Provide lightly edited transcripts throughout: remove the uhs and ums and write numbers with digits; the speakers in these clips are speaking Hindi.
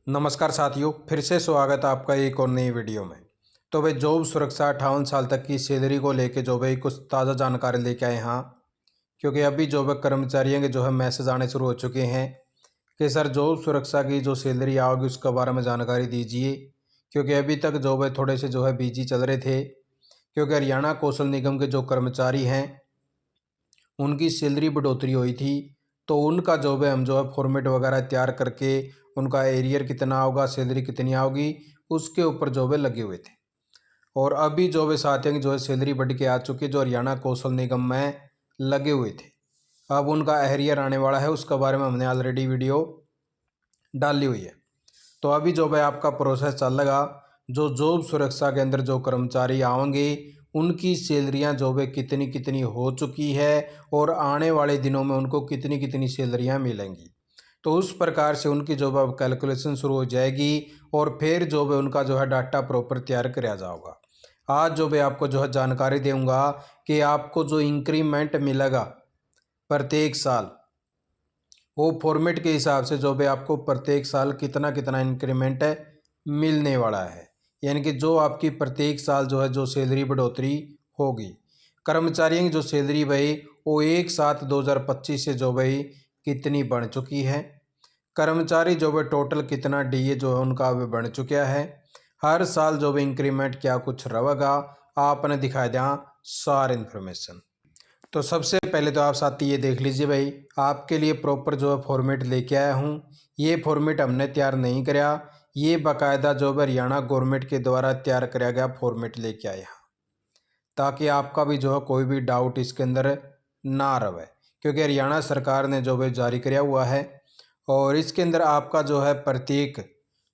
नमस्कार साथियों, फिर से स्वागत है आपका एक और नई वीडियो में। तो भाई जॉब सुरक्षा 58 साल तक की सैलरी को लेके जो भाई कुछ ताज़ा जानकारी लेके आए हैं। क्योंकि अभी जो है कर्मचारियों के जो है मैसेज आने शुरू हो चुके हैं कि सर जॉब सुरक्षा की जो सैलरी आओगी उसके बारे में जानकारी दीजिए। क्योंकि अभी तक जो है थोड़े से जो है बिजी चल रहे थे, क्योंकि हरियाणा कौशल निगम के जो कर्मचारी हैं उनकी सैलरी बढ़ोतरी हुई थी। तो उनका जो है हम जो है फॉर्मेट वगैरह तैयार करके उनका एरियर कितना होगा, सैलरी कितनी आओगी, उसके ऊपर जो है लगे हुए थे। और अभी जो है साथियों की जो है सैलरी बढ़ के आ चुकी है, जो हरियाणा कौशल निगम में लगे हुए थे। अब उनका एरियर आने वाला है, उसके बारे में हमने ऑलरेडी वीडियो डाली हुई है। तो अभी जो है आपका प्रोसेस चलेगा। जो जॉब सुरक्षा के अंदर जो कर्मचारी आएंगे उनकी सैलरियां जो है कितनी कितनी हो चुकी है और आने वाले दिनों में उनको कितनी कितनी सैलरियां मिलेंगी। तो उस प्रकार से उनकी जो है कैलकुलेशन शुरू हो जाएगी और फिर जो है उनका जो है डाटा प्रॉपर तैयार किया जाएगा। आज जो है आपको जो है जानकारी दूंगा कि आपको जो इंक्रीमेंट मिलेगा प्रत्येक साल, वो फॉर्मेट के हिसाब से जो भी आपको प्रत्येक साल कितना कितना इंक्रीमेंट मिलने वाला है। यानी कि जो आपकी प्रत्येक साल जो है जो सैलरी बढ़ोतरी होगी। कर्मचारियों की जो सैलरी भाई वो 1/7/2025 से जो भाई कितनी बढ़ चुकी है। कर्मचारी जो है टोटल कितना डीए जो है उनका भी बढ़ चुका है। हर साल जो भी इंक्रीमेंट क्या कुछ रहेगा आपने दिखाई दिया सारी इन्फॉर्मेशन। तो सबसे पहले तो आप साथी ये देख लीजिए भाई, आपके लिए प्रॉपर जो है फॉर्मेट लेके आया हूँ। ये फॉर्मेट हमने तैयार नहीं कराया, ये बाकायदा जो है हरियाणा गवर्नमेंट के द्वारा तैयार कराया गया फॉर्मेट लेके आया, ताकि आपका भी जो है कोई भी डाउट इसके अंदर ना रहे। क्योंकि हरियाणा सरकार ने जो है जारी कराया हुआ है और इसके अंदर आपका जो है प्रत्येक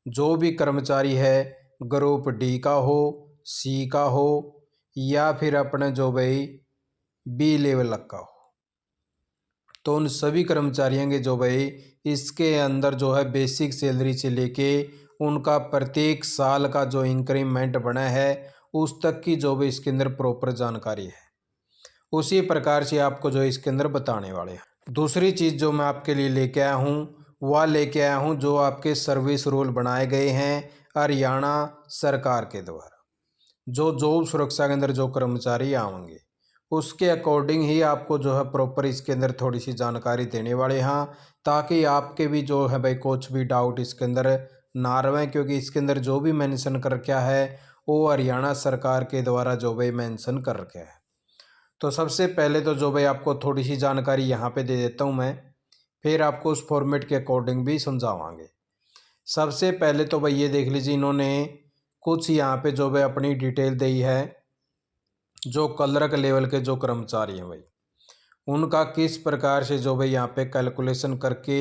जो भी कर्मचारी है, ग्रुप डी का हो, सी का हो या फिर अपने जो भाई बी लेवल का हो, तो उन सभी कर्मचारियों के जो भाई इसके अंदर जो है बेसिक सैलरी से लेके उनका प्रत्येक साल का जो इंक्रीमेंट बना है उस तक की जो भी इसके अंदर प्रॉपर जानकारी है। उसी प्रकार से आपको जो इसके अंदर बताने वाले हैं। दूसरी चीज़ जो मैं आपके लिए लेके आया हूँ वह लेके आया हूँ जो आपके सर्विस रूल बनाए गए हैं हरियाणा सरकार के द्वारा। जो जॉब सुरक्षा के अंदर जो कर्मचारी आएंगे उसके अकॉर्डिंग ही आपको जो है प्रॉपर इसके अंदर थोड़ी सी जानकारी देने वाले हैं, ताकि आपके भी जो है भाई कुछ भी डाउट इसके अंदर ना रहे। क्योंकि इसके अंदर जो भी मेंशन कर रखा है वो हरियाणा सरकार के द्वारा जो भाई मेंशन कर रखा है। तो सबसे पहले तो जो भाई आपको थोड़ी सी जानकारी यहाँ पे दे देता हूँ मैं, फिर आपको उस फॉर्मेट के अकॉर्डिंग भी समझावांगे। सबसे पहले तो भाई ये देख लीजिए, इन्होंने कुछ यहाँ पे जो भाई अपनी डिटेल दी है। जो क्लर्क लेवल के जो कर्मचारी हैं भाई उनका किस प्रकार से जो भाई यहाँ पे कैलकुलेशन करके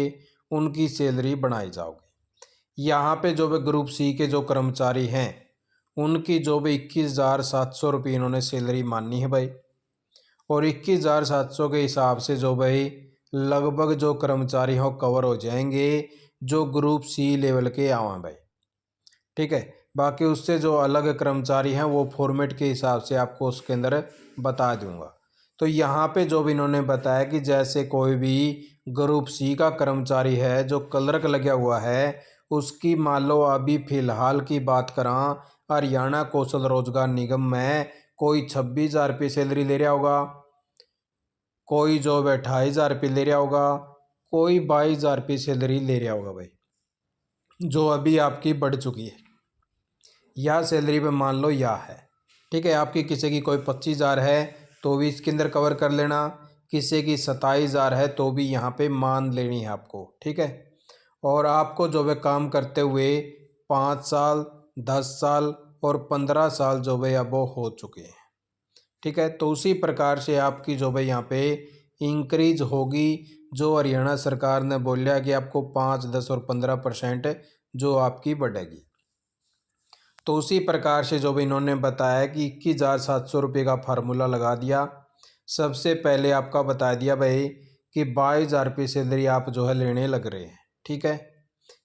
उनकी सैलरी बनाई जाओगी। यहाँ पे जो भाई ग्रुप सी के जो कर्मचारी हैं उनकी जो भी 21,700 रुपये इन्होंने सैलरी माननी है भाई। और 21,700 के हिसाब से जो भाई लगभग जो कर्मचारी हो कवर हो जाएंगे जो ग्रुप सी लेवल के आवा भाई, ठीक है। बाकी उससे जो अलग कर्मचारी हैं वो फॉर्मेट के हिसाब से आपको उसके अंदर बता दूंगा। तो यहाँ पे जो भी इन्होंने बताया कि जैसे कोई भी ग्रुप सी का कर्मचारी है जो क्लर्क लगा हुआ है उसकी मान लो अभी फ़िलहाल की बात करा हरियाणा कौशल रोजगार निगम में कोई 26,000 रुपये सैलरी ले रहा होगा, कोई जो है 28,000 रुपये ले रहा होगा, कोई 22,000 रुपये सैलरी ले रहा होगा भाई, जो अभी आपकी बढ़ चुकी है। यह सैलरी पे मान लो यह है, ठीक है। आपकी किसी की कोई 25,000 है तो भी इसके अंदर कवर कर लेना, किसी की 27,000 है तो भी यहाँ पे मान लेनी है आपको, ठीक है। और आपको जो है काम करते हुए 5 साल, 10 साल और 15 साल जो है अब वो हो चुके हैं, ठीक है। तो उसी प्रकार से आपकी जो है यहाँ पे इंक्रीज होगी। जो हरियाणा सरकार ने बोला कि आपको 5, 10 और 15% जो आपकी बढ़ेगी। तो उसी प्रकार से जो भी इन्होंने बताया कि 21,700 रुपये का फार्मूला लगा दिया। सबसे पहले आपका बता दिया भाई कि 22,000 रुपये सैलरी आप जो है लेने लग रहे हैं, ठीक है।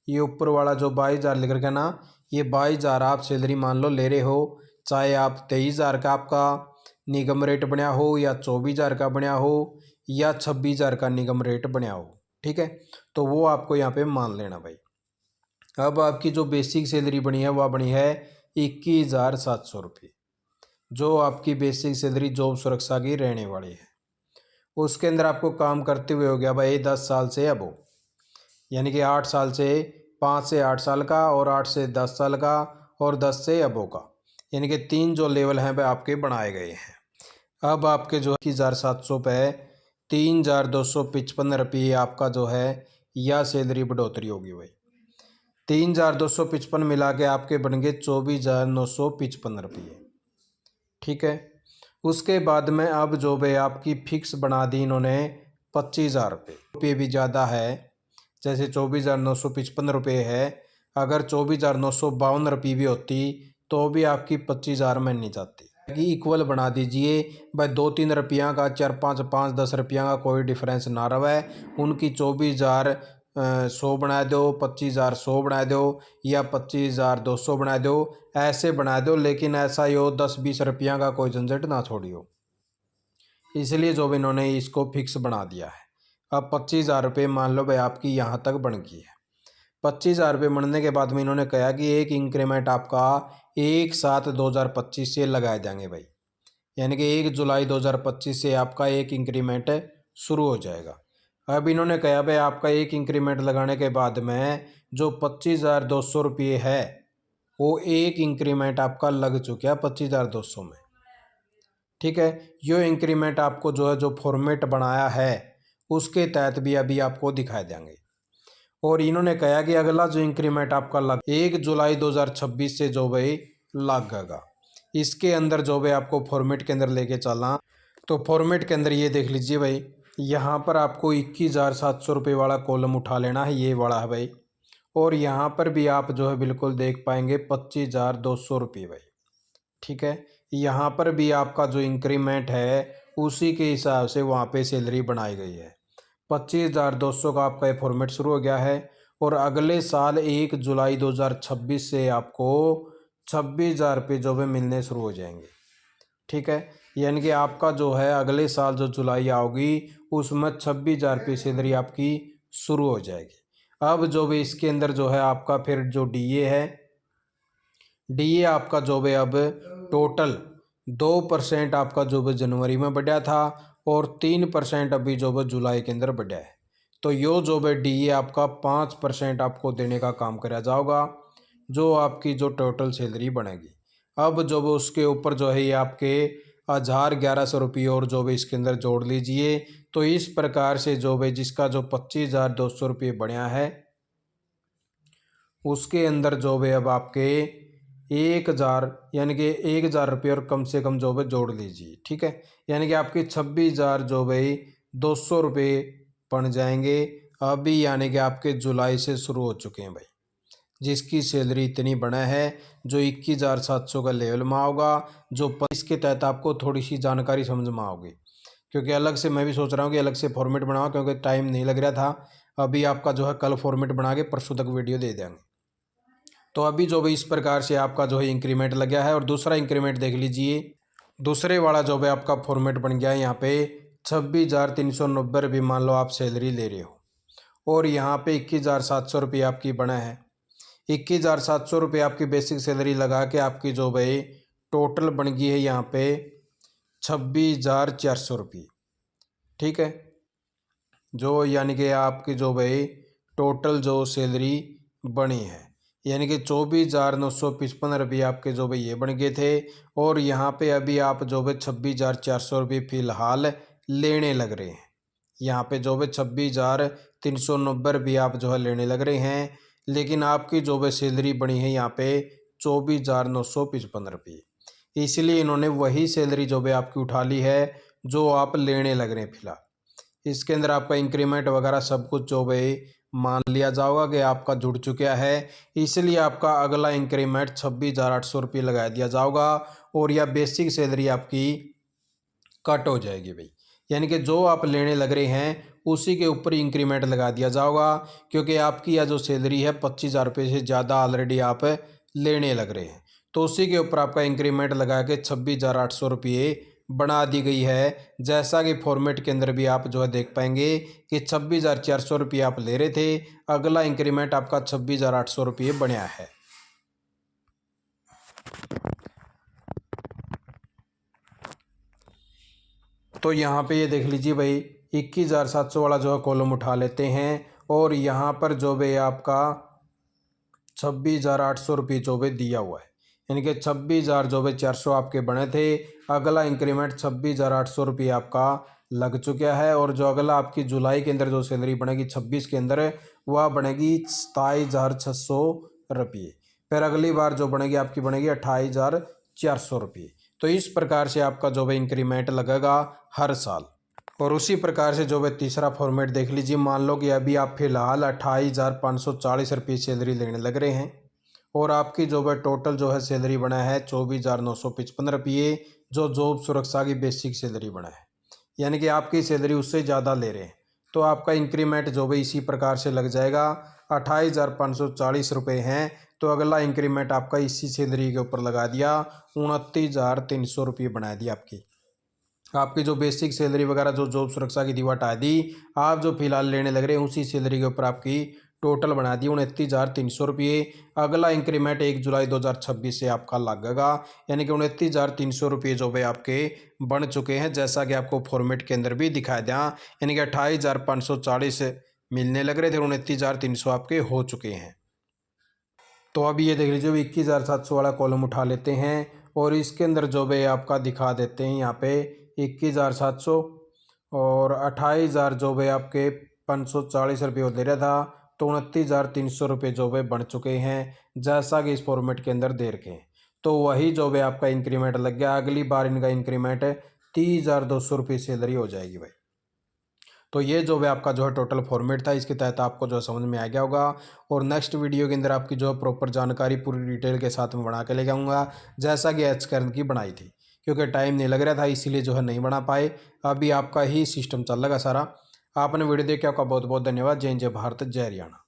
ये ऊपर वाला जो 22,000 लिख रखा ना, ये 22,000 आप सैलरी मान लो ले रहे हो, चाहे आप 23,000 का आपका निगम रेट बनया हो या 24,000 का बनया हो या 26,000 का निगम रेट बनया हो, ठीक है। तो वो आपको यहाँ पे मान लेना भाई। अब आपकी जो बेसिक सैलरी बनी है वह बनी है 21,700 रुपये, जो आपकी बेसिक सैलरी जॉब सुरक्षा की रहने वाली है। उसके अंदर आपको काम करते हुए हो गया भाई 10 साल से अबो, यानी कि 8 साल से 5 से 8 साल का, और 8 से 10 साल का, और 10 से अबो का, यानी कि 3 जो लेवल हैं वह आपके बनाए गए हैं। अब आपके जो 21,700 पे 3,255 रुपये आपका जो है या सैलरी बढ़ोतरी होगी भाई। 3,255 मिला के आपके बन गए 24,955 रुपये, ठीक है। उसके बाद में अब जो भाई आपकी फिक्स बना दी इन्होंने 25,000 रुपये भी ज़्यादा है, जैसे 24,955 रुपये है, अगर 24,952 रुपये भी होती तो भी आपकी 25,000 में नहीं जाती। कि इक्वल बना दीजिए भाई, 2-3 रुपया का, 4-5, 5-10 रुपया का कोई डिफरेंस ना रहे। उनकी 24,100 बना दो, 25,100 बना दो, या 25,200 बना दो, ऐसे बना दो, लेकिन ऐसा ही हो 10-20 रुपया का कोई झंझट ना छोड़ियो। इसलिए जो भी इन्होंने इसको फिक्स बना दिया है। अब 25,000 रुपये मान लो भाई आपकी यहाँ तक बन गई है। 25,000 रुपये बनने के बाद में इन्होंने कहा कि एक इंक्रीमेंट आपका 1/7/2025 से लगाए जाएंगे भाई, यानी कि 1 जुलाई 2025 से आपका एक इंक्रीमेंट शुरू हो जाएगा। अब इन्होंने कहा भाई आपका एक इंक्रीमेंट लगाने के बाद में जो 25,200 रुपये है वो एक इंक्रीमेंट आपका लग चुका है 25,200 में, ठीक है। यो इंक्रीमेंट आपको जो है जो फॉर्मेट बनाया है उसके तहत भी अभी आपको दिखाए देंगे। और इन्होंने कहा कि अगला जो इंक्रीमेंट आपका लग 1 जुलाई 2026 से जो भाई लगेगा, इसके अंदर जो भाई आपको फॉर्मेट के अंदर लेके चलना। तो फॉर्मेट के अंदर ये देख लीजिए भाई, यहाँ पर आपको 21,700 रुपये वाला कॉलम उठा लेना है, ये वाला है भाई। और यहाँ पर भी आप जो है बिल्कुल देख पाएंगे 25,200 रुपये भाई, ठीक है। यहाँ पर भी आपका जो इंक्रीमेंट है उसी के हिसाब से वहाँ पे सैलरी बनाई गई है। 25,200 का आपका ये फॉर्मेट शुरू हो गया है। और अगले साल 1 जुलाई 2026 से आपको 26,000 रुपये जो है मिलने शुरू हो जाएंगे, ठीक है। यानी कि आपका जो है अगले साल जो जुलाई आओगी उसमें 26,000 रुपये सैलरी आपकी शुरू हो जाएगी। अब जो भी इसके अंदर जो है आपका फिर जो डीए है, डीए आपका जो है अब टोटल 2% आपका जो है जनवरी में बढ़ा था, और 3% अभी जो है जुलाई के अंदर बढ़ा है। तो यो जो है डीए आपका 5% आपको देने का काम करा जाएगा, जो आपकी जो टोटल सैलरी बनेगी। अब जो है उसके ऊपर जो है ये आपके 1,1100 रुपये और जो भी इसके अंदर जोड़ लीजिए। तो इस प्रकार से जो है जिसका जो 25,200 रुपये बढ़िया है उसके अंदर जो है अब आपके 1,000 यानी कि 1,000 रुपये और कम से कम जो है जोड़ लीजिए, ठीक है। यानी कि आपके 26,000 जो भाई 200 रुपये बन जाएंगे अभी, यानी कि आपके जुलाई से शुरू हो चुके हैं भाई, जिसकी सैलरी इतनी बड़ा है जो 21,700 का लेवल में होगा। जो इसके तहत आपको थोड़ी सी जानकारी समझ में आओगी, क्योंकि अलग से मैं भी सोच रहा हूँ कि अलग से फॉर्मेट बनाओ, क्योंकि टाइम नहीं लग रहा था। अभी आपका जो है कल फॉर्मेट बना के परसों तक वीडियो दे देंगे। तो अभी जो भी इस प्रकार से आपका जो है इंक्रीमेंट लग गया है। और दूसरा इंक्रीमेंट देख लीजिए, दूसरे वाला जो है आपका फॉर्मेट बन गया है। यहाँ पे 26,390 रुपये मान लो आप सैलरी ले रहे हो, और यहाँ पे 21,700 रुपये आपकी बना है। 21,700 रुपये आपकी बेसिक सैलरी लगा के आपकी जो भाई टोटल बन गई है यहाँ पे 26,400 रुपये, ठीक है। जो यानी कि आपकी जो भाई टोटल जो सैलरी बनी है, यानी कि 24,955 रुपये आपके जो भाई ये बन गए थे। और यहाँ पे अभी आप जो भाई 26,400 रुपये फ़िलहाल लेने लग रहे हैं। यहाँ पे जो भाई 26,390 रुपये आप जो है लेने लग रहे हैं, लेकिन आपकी जो भाई सैलरी बनी है यहाँ पे 24,955 रुपये। इसलिए इन्होंने वही सैलरी जो भाई आपकी उठा ली है जो आप लेने लग रहे हैं फिलहाल। इसके अंदर आपका इंक्रीमेंट वगैरह सब कुछ जो भाई मान लिया जाएगा कि आपका जुड़ चुका है, इसलिए आपका अगला इंक्रीमेंट 26,800 रुपये लगा दिया जाएगा। और यह बेसिक सैलरी आपकी कट हो जाएगी भाई, यानी कि जो आप लेने लग रहे हैं उसी के ऊपर इंक्रीमेंट लगा दिया जाएगा, क्योंकि आपकी यह जो सैलरी है 25,000 रुपये से ज़्यादा ऑलरेडी आप लेने लग रहे हैं। तो उसी के ऊपर आपका इंक्रीमेंट लगा के 26,800 रुपये बना दी गई है। जैसा कि फॉर्मेट के अंदर भी आप जो है देख पाएंगे कि 26,400 रुपये आप ले रहे थे, अगला इंक्रीमेंट आपका 26,800 रुपये बना है। तो यहाँ पे ये देख लीजिए भाई, 21,700 वाला जो है कॉलम उठा लेते हैं और यहाँ पर जो भी आपका 26,800 रुपये जो भी दिया हुआ है, यानी कि 26,400 आपके बने थे। अगला इंक्रीमेंट 26,800 रुपये आपका लग चुका है और जो अगला आपकी जुलाई के अंदर जो सैलरी बनेगी 26 के अंदर, वह बनेगी 27,600 रुपये। फिर अगली बार जो बनेगी आपकी बनेगी 28,400 रुपये। तो इस प्रकार से आपका जो है इंक्रीमेंट लगेगा हर साल। और उसी प्रकार से जो है तीसरा फॉर्मेट देख लीजिए। मान लो कि अभी आप फिलहाल 28,540 रुपये सैलरी लेने लग रहे हैं और आपकी जो है टोटल जो है सैलरी बना है 24,955 रुपये, जो जॉब सुरक्षा की बेसिक सैलरी बना है, यानी कि आपकी सैलरी उससे ज़्यादा ले रहे हैं। तो आपका इंक्रीमेंट जो है इसी प्रकार से लग जाएगा। 28,540 रुपये हैं तो अगला इंक्रीमेंट आपका इसी सैलरी के ऊपर लगा दिया, 29,300 रुपये बना दिया। आपकी जो बेसिक सैलरी वगैरह जो जॉब सुरक्षा की दीवा हटा दी, आप जो फिलहाल लेने लग रहे हैं उसी सैलरी के ऊपर आपकी टोटल बना दी 29,300 रुपये। अगला इंक्रीमेंट 1 जुलाई 2026 से आपका लगेगा, यानी कि 29,300 रुपये जो भाई आपके बन चुके हैं, जैसा कि आपको फॉर्मेट के अंदर भी दिखाया दिया। यानी कि 28,540 मिलने लग रहे थे, 29,300 आपके हो चुके हैं। तो अभी ये देख लीजिए 21,700 वाला कॉलम उठा लेते हैं और इसके अंदर जो भाई आपका दिखा देते हैं यहाँ पे 21,700 और 28,000 जो भाई आपके 540 रुपये दे रहा था, तो 29,300 रुपये जो भाई बढ़ चुके हैं, जैसा कि इस फॉर्मेट के अंदर दे रखे हैं। तो वही जो भाई आपका इंक्रीमेंट लग गया। अगली बार इनका इंक्रीमेंट 30,200 रुपये सैलरी हो जाएगी भाई। तो ये जो है आपका जो है टोटल फॉर्मेट था, इसके तहत आपको जो है समझ में आ गया होगा। और नेक्स्ट वीडियो के अंदर आपकी जो है प्रॉपर जानकारी पूरी डिटेल के साथ में बना के ले जाऊँगा, जैसा कि एच करण की बनाई थी। क्योंकि टाइम नहीं लग रहा था इसीलिए जो है नहीं बना पाए। अभी आपका ही सिस्टम चल लगा सारा। आपने वीडियो देखा, आपका बहुत बहुत धन्यवाद। जय हिंद, जय भारत, जय हरियाणा।